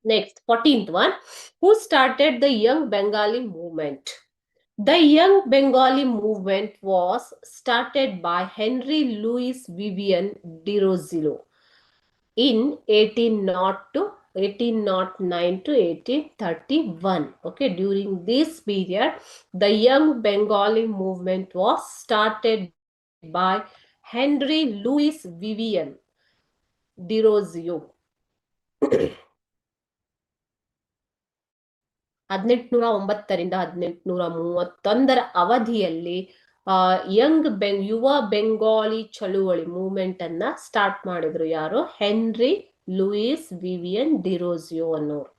Next, 14th one. Who started the Young Bengali movement? The Young Bengali movement was started by Henry Louis Vivian de Rosillo in 1809 to 1831. Okay, during this period, the Young Bengali movement was started by Henry Louis Vivian de Rosillo. 1809ರಿಂದ 1831 ಅವಧಿಯಲ್ಲಿ ಯುವ ಬೆಂಗಾಲಿ ಚಳುವಳಿ movement ಅನ್ನ start ಮಾಡಿದ್ರು. ಯಾರು? Henry Louis Vivian ಡಿರೋಜಿಯೋ ಅನ್ನೋರು.